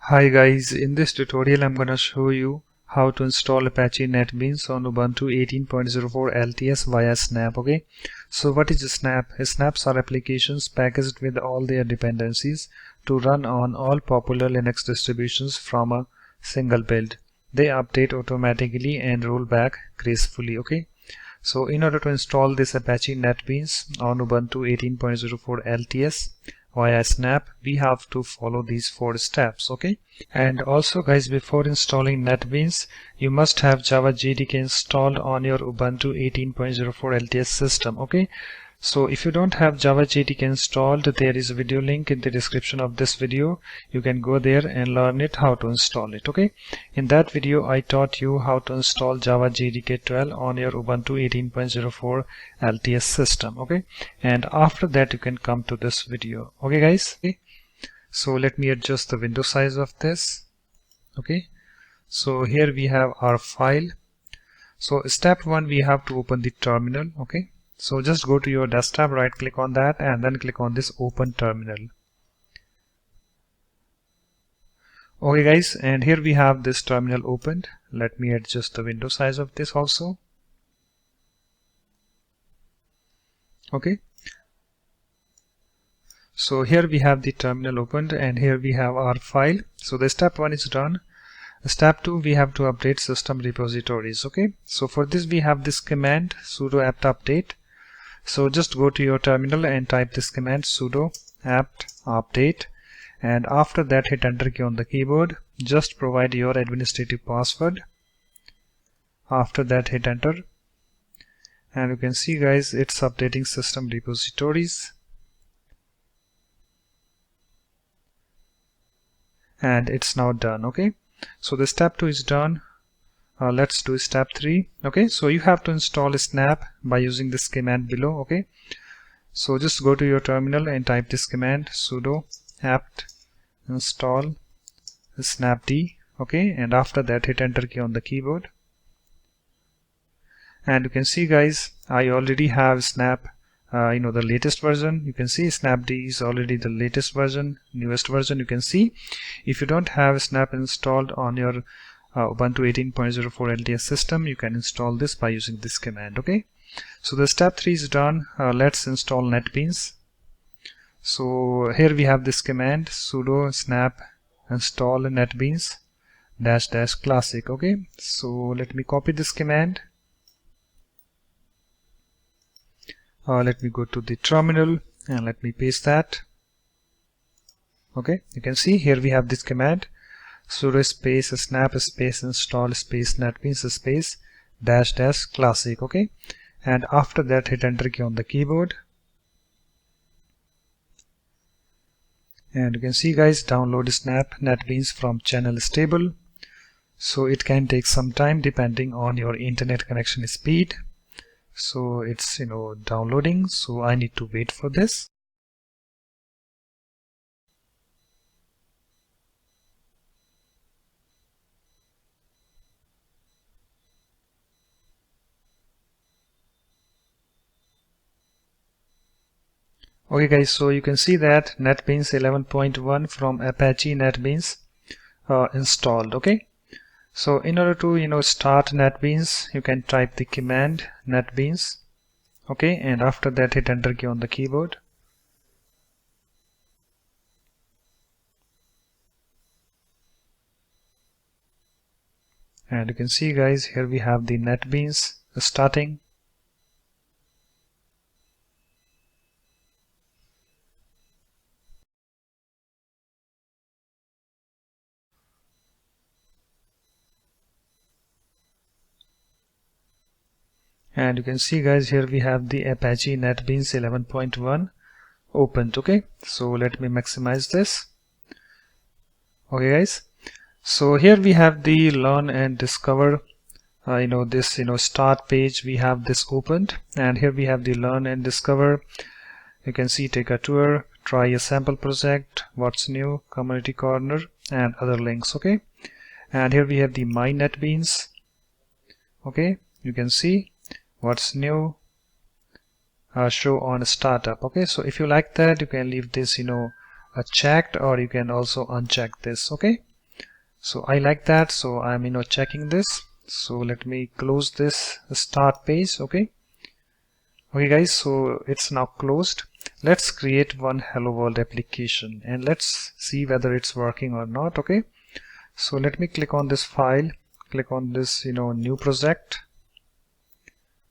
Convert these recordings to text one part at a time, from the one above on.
Hi guys, in this tutorial I'm gonna show you how to install Apache NetBeans on Ubuntu 18.04 LTS via Snap. Okay, so what is a Snap? Snaps are applications packaged with all their dependencies to run on all popular Linux distributions from a single build. They update automatically and roll back gracefully. Okay, so in order to install this Apache NetBeans on Ubuntu 18.04 LTS via Snap, we have to follow these 4 steps. Okay, and also guys, before installing NetBeans, you must have Java JDK installed on your Ubuntu 18.04 LTS system. Okay, so if you don't have Java JDK installed, there is a video link in the description of this video. You can go there and learn it how to install it. Okay, in that video I taught you how to install Java JDK 12 on your Ubuntu 18.04 LTS system. Okay, and after that you can come to this video. Okay guys, okay, so let me adjust the window size of this. Okay, so here we have our file. So step 1, we have to open the terminal. Okay, so just go to your desktop, right click on that and then click on this open terminal. Okay guys, and here we have this terminal opened. Let me adjust the window size of this also. Okay, so here we have the terminal opened and here we have our file. So the step 1 is done. Step 2, we have to update system repositories. Okay, so for this we have this command sudo apt update. So just go to your terminal and type this command sudo apt update, and after that hit enter key on the keyboard. Just provide your administrative password. After that hit enter, and you can see guys, it's updating system repositories, and it's now done. Okay, so the step 2 is done. Let's do step 3. Okay, so you have to install Snap by using this command below. Okay, so just go to your terminal and type this command sudo apt install snapd. Okay, and after that hit enter key on the keyboard, and you can see guys, I already have Snap, the latest version. You can see snapd is already the latest version, newest version. You can see if you don't have Snap installed on your Ubuntu 18.04 LTS system, you can install this by using this command. Okay, so the step 3 is done. Let's install NetBeans. So here we have this command sudo snap install NetBeans -- classic. Okay, so let me copy this command. Let me go to the terminal and let me paste that. Okay, you can see here we have this command sudo space snap space install space NetBeans space -- classic. Okay, and after that hit enter key on the keyboard, and you can see guys, download Snap NetBeans from channel stable. So it can take some time depending on your internet connection speed. So it's downloading, so I need to wait for this. Okay guys, so you can see that NetBeans 11.1 from Apache NetBeans installed. Okay, so in order to start NetBeans, you can type the command NetBeans. Okay, and after that hit enter key on the keyboard. And you can see guys, here we have the NetBeans starting. And you can see guys, here we have the Apache NetBeans 11.1 opened. Okay, so let me maximize this. Okay guys, so here we have the learn and discover this start page. We have this opened, and here we have the learn and discover. You can see take a tour, try a sample project, what's new, community corner, and other links. Okay, and here we have the my NetBeans. Okay, you can see what's new, show on startup. Okay, so if you like that, you can leave this checked, or you can also uncheck this. Okay, So I like that, so I'm checking this. So let me close this start page. Okay guys, so it's now closed. Let's create one hello world application and let's see whether it's working or not. Okay, so let me click on this file, click on this new project.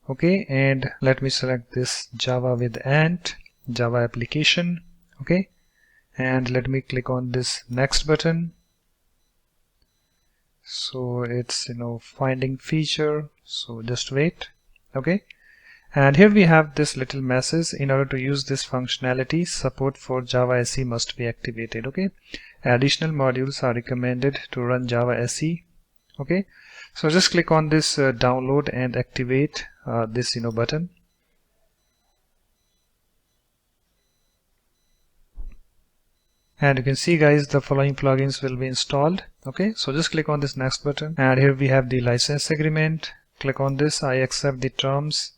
Okay, and let me select this Java with Ant Java application. Okay, and let me click on this next button. So it's finding feature, so just wait. Okay, and here we have this little message: in order to use this functionality, support for Java SE must be activated. Okay, additional modules are recommended to run Java SE. Okay, so just click on this download and activate this button. And you can see guys, the following plugins will be installed. Okay, so just click on this next button, and here we have the license agreement. Click on this, I accept the terms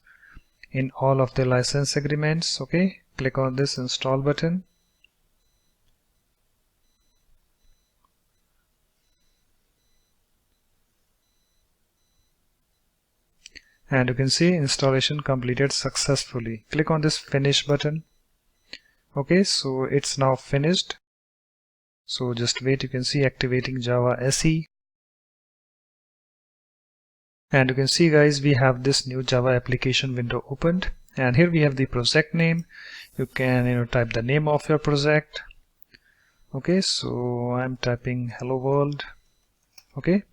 in all of the license agreements. Okay, click on this install button. And you can see installation completed successfully. Click on this finish button. Okay, so it's now finished. So just wait, you can see activating Java SE. And you can see guys, we have this new Java application window opened, and here we have the project name. You can type the name of your project. Okay, so I'm typing hello world. Okay,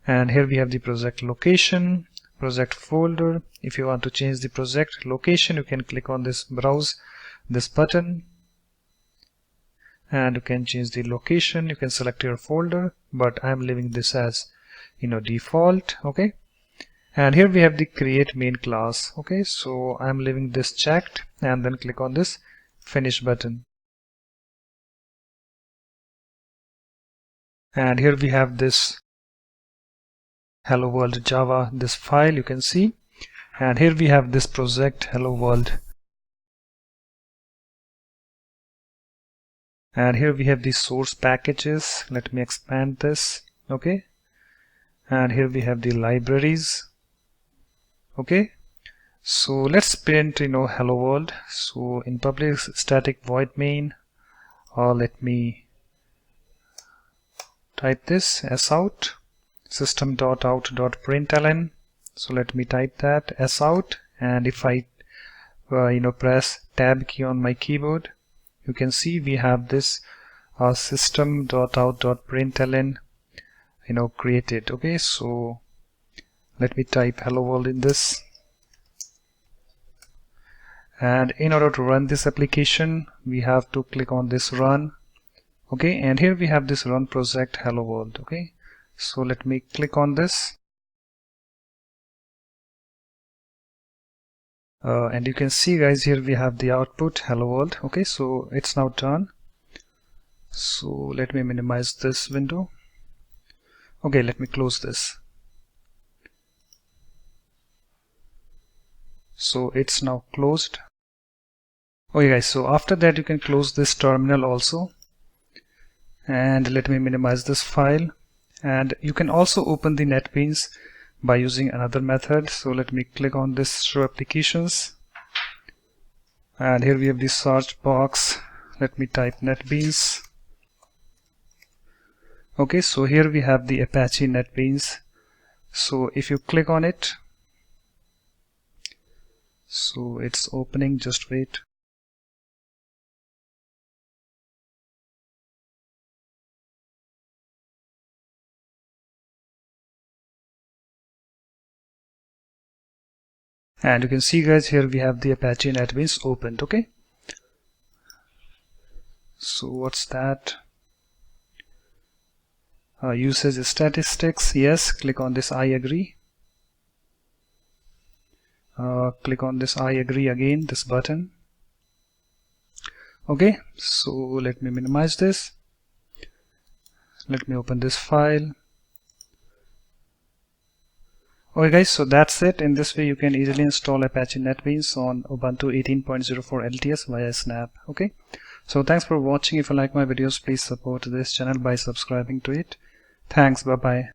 and here we have the project location, project folder. If you want to change the project location, you can click on this browse this button, and you can change the location. You can select your folder, but I'm leaving this as default. Okay, and here we have the create main class. Okay, so I'm leaving this checked, and then click on this finish button. And here we have this hello world Java, this file you can see, and here we have this project hello world, and here we have the source packages. Let me expand this. Okay, and here we have the libraries. Okay, so let's print hello world. So in public static void main, or let me type this as out system.out.println. so let me type that as out, and if I press tab key on my keyboard, you can see we have this system.out.println created. Okay, so let me type hello world in this, and in order to run this application we have to click on this run. Okay, and here we have this run project hello world. Okay, so let me click on this, and you can see guys, here we have the output hello world. Okay, so it's now done. So let me minimize this window. Okay, let me close this. So it's now closed. Okay guys, so after that you can close this terminal also, and let me minimize this file. And you can also open the NetBeans by using another method. So let me click on this show applications, and here we have the search box. Let me type NetBeans. Okay, so here we have the Apache NetBeans. So if you click on it, so it's opening, just wait. And you can see guys, here we have the Apache NetBeans opened. Okay, so what's that? Usage statistics. Yes, click on this I agree. Click on this I agree again, this button. Okay, so let me minimize this. Let me open this file. Okay guys, so that's it. In this way you can easily install Apache NetBeans on Ubuntu 18.04 LTS via Snap. Okay, so thanks for watching. If you like my videos, please support this channel by subscribing to it. Thanks, bye bye.